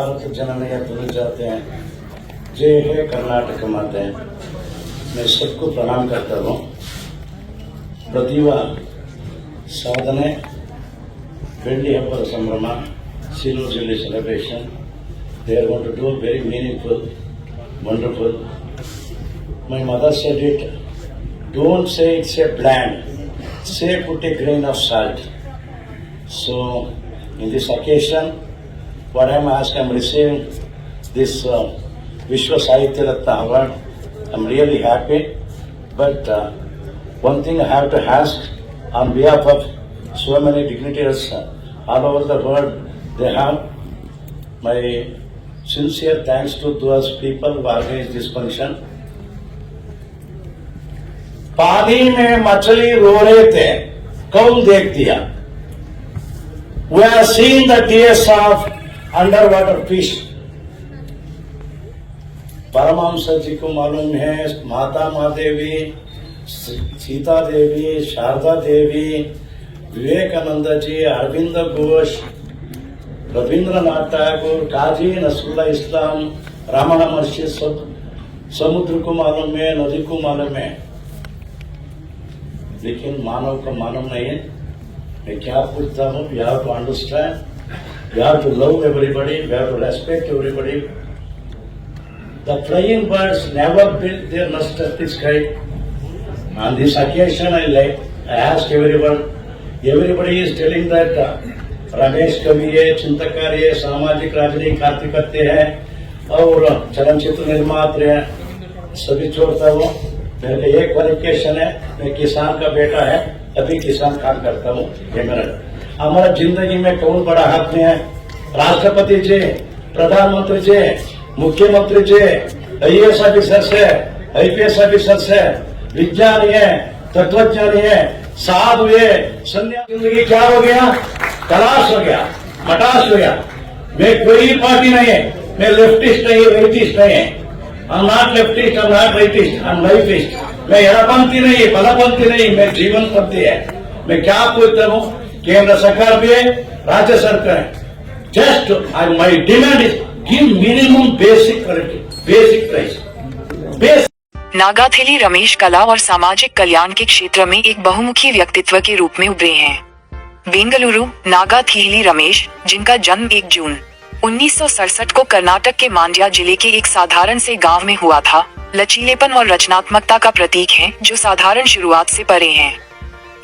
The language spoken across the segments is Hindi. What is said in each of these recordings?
भारत जननय जाते हैं। जय है कर्नाटक माते। मैं सबको प्रणाम करता हूँ। प्रतिभा साधने ಬೆಳ್ಳಿ ಹಬ್ಬದ ಸಂಭ್ರಮ silver jubilee celebration. They are going to do very meaningful, wonderful. My mother said it, don't say it's a bland, say put a grain of salt. So in this occasion, what I'm asking, I'm receiving this Vishwa Sahitya Ratna Award. I'm really happy, but one thing I have to ask on behalf of so many dignitaries all over the world, they have my sincere thanks to those people who organized this function. पानी में मछली रो रहे थे, कौन देख दिया? We are seeing the tears of underwater fish. Paramhans जी को मालूम है, माता महादेवी, सीता देवी, शारदा देवी, विवेकानंद जी, अरविंद घोष, रविंद्रनाथ टैगोर, काजी नसरुल्लाह इस्लाम, रामायण महर्षि, सब समुद्र को मालूम है, नदी को मालूम है, लेकिन मानव को मालूम नहीं है। मैं क्या पूछता हूँ? You have to understand, you have to love everybody, you have to respect everybody. The flying birds never build their nest at the sky. On this occasion, I ask everyone. Everybody is telling that Ramesh कवि है, चिंतकार है, सामाजिक राजनीतिक कार्य करते हैं और चलचित्र निर्माता है, सभी छोड़ता हूँ. मेरे का एक क्वालिफिकेशन है, मैं किसान का बेटा है, अभी किसान काम करता हूँ. हमारा जिंदगी में कौन बड़ा हाथ में है? राष्ट्रपति जी, प्रधानमंत्री जी, मुख्यमंत्री जी, IAS ऑफिसर से, IPS ऑफिसर से, विज्ञानी है, तत्वज्ञानी है, साधु है, सन्यासी. जिंदगी क्या हो गया? तलाश हो गया, मटाश हो गया. मैं कोई पार्टी नहीं है, मैं लेफ्टिस्ट नहीं, राइटिस्ट नहीं है. I am not leftist, I am not rightist, I am lifeist. मैं एड़पंथी नहीं, बलपंथी नहीं, मैं जीवनपंथी है. मैं क्या पूछता हूँ? केंद्र सरकार भी है, राज्य सरकार है. Just my demand is give minimum basic price. नागाथेली रमेश कला और सामाजिक कल्याण के क्षेत्र में एक बहुमुखी व्यक्तित्व के रूप में उभरे हैं. बेंगलुरु, नागाथेली रमेश, जिनका जन्म 1 जून 1967 को कर्नाटक के मांड्या जिले के एक साधारण से गांव में हुआ था, लचीलेपन और रचनात्मकता का प्रतीक हैं, जो साधारण शुरुआत से परे हैं.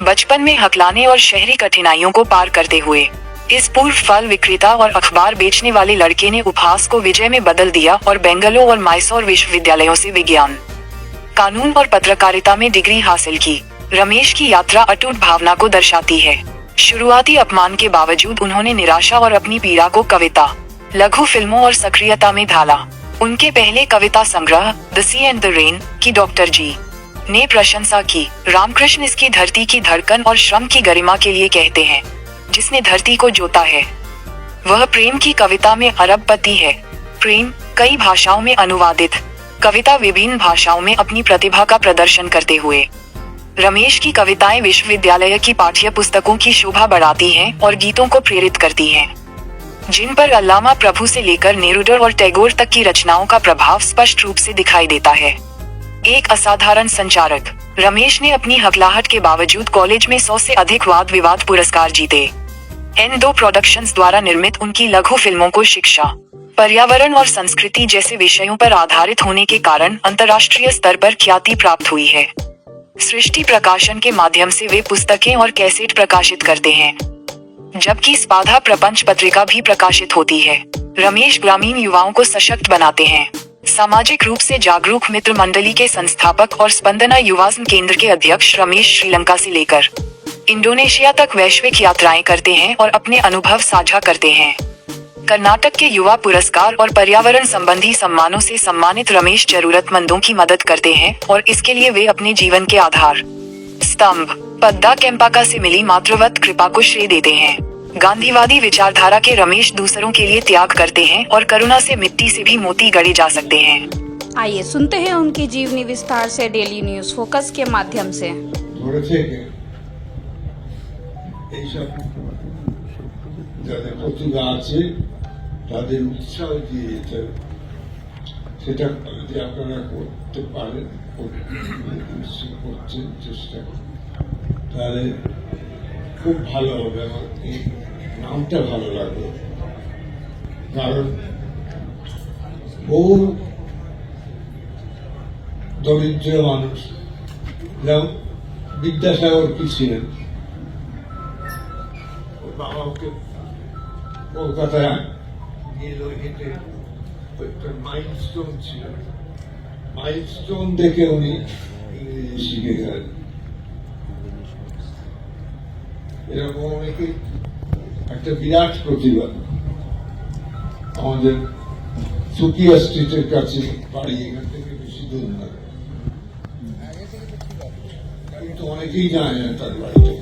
बचपन में हकलाने और शहरी कठिनाइयों को पार करते हुए इस पूर्व फल विक्रेता और अखबार बेचने वाले लड़के ने उपहास को विजय में बदल दिया और बेंगलुरु और मैसूर विश्वविद्यालयों से विज्ञान, कानून और पत्रकारिता में डिग्री हासिल की. रमेश की यात्रा अटूट भावना को दर्शाती है. शुरुआती अपमान के बावजूद उन्होंने निराशा और अपनी पीड़ा को कविता, लघु फिल्मों और सक्रियता में ढाला. उनके पहले कविता संग्रह The Sea and the Rain की डॉक्टर जी ने प्रशंसा की. रामकृष्ण इसकी धरती की धड़कन और श्रम की गरिमा के लिए कहते हैं, जिसने धरती को जोता है वह प्रेम की कविता में अरबपति है. प्रेम कई भाषाओं में अनुवादित कविता विभिन्न भाषाओं में अपनी प्रतिभा का प्रदर्शन करते हुए रमेश की कविताएं विश्वविद्यालय की पाठ्य पुस्तकों की शोभा बढ़ाती हैं और गीतों को प्रेरित करती हैं, जिन पर अल्लामा प्रभु से लेकर नेरुदा और टैगोर तक की रचनाओं का प्रभाव स्पष्ट रूप से दिखाई देता है. एक असाधारण संचारक, रमेश ने अपनी हकलाहट के बावजूद कॉलेज में 100 से अधिक वाद विवाद पुरस्कार जीते. N2 प्रोडक्शंस द्वारा निर्मित उनकी लघु फिल्मों को शिक्षा, पर्यावरण और संस्कृति जैसे विषयों पर आधारित होने के कारण अंतर्राष्ट्रीय स्तर पर ख्याति प्राप्त हुई है. सृष्टि प्रकाशन के माध्यम से वे पुस्तकें और कैसेट प्रकाशित करते हैं, जबकि स्पाधा प्रपंच पत्रिका भी प्रकाशित होती है. रमेश ग्रामीण युवाओं को सशक्त बनाते हैं. सामाजिक रूप से जागरूक मित्र मंडली के संस्थापक और स्पंदना युवा केंद्र के अध्यक्ष रमेश श्रीलंका से लेकर इंडोनेशिया तक वैश्विक यात्राएं करते हैं और अपने अनुभव साझा करते हैं. कर्नाटक के युवा पुरस्कार और पर्यावरण संबंधी सम्मानों से सम्मानित रमेश जरूरतमंदों की मदद करते हैं और इसके लिए वे अपने जीवन के आधार स्तंभ पद्दा केम्पाका से मिली मातृवत कृपा को श्रेय देते हैं. गांधीवादी विचारधारा के रमेश दूसरों के लिए त्याग करते हैं और करुणा से मिट्टी से भी मोती गढ़े जा सकते हैं. आइए सुनते हैं उनकी जीवनी विस्तार से डेली न्यूज फोकस के माध्यम से. এইসব যাদের প্রতিভা আছে তাদের উৎসাহ দিয়ে যেতে, সেটা যদি আপনারা করতে পারেন, নিশ্চয়ই করছেন চেষ্টা, তাহলে খুব ভালো হবে। আমার এই নামটা ভালো লাগলো, কারণ বহু দরিদ্র মানুষ, যেমন বিদ্যাসাগর কি ছিলেন, ওর বাবা ওকে কলকাতায় নিয়ে হেঁটে একটা মাইলস্টোন ছিল, মাইলস্টোন দেখে উনি ইংরেজি শিখে গেলেন। এরকম অনেকে একটা বিরাট প্রতিভা। আমাদের সুকিয়া স্ট্রিটের কাছে বাড়ি, এখান থেকে বেশি দূর না, কিন্তু অনেকেই জানে না তার বাড়িটা।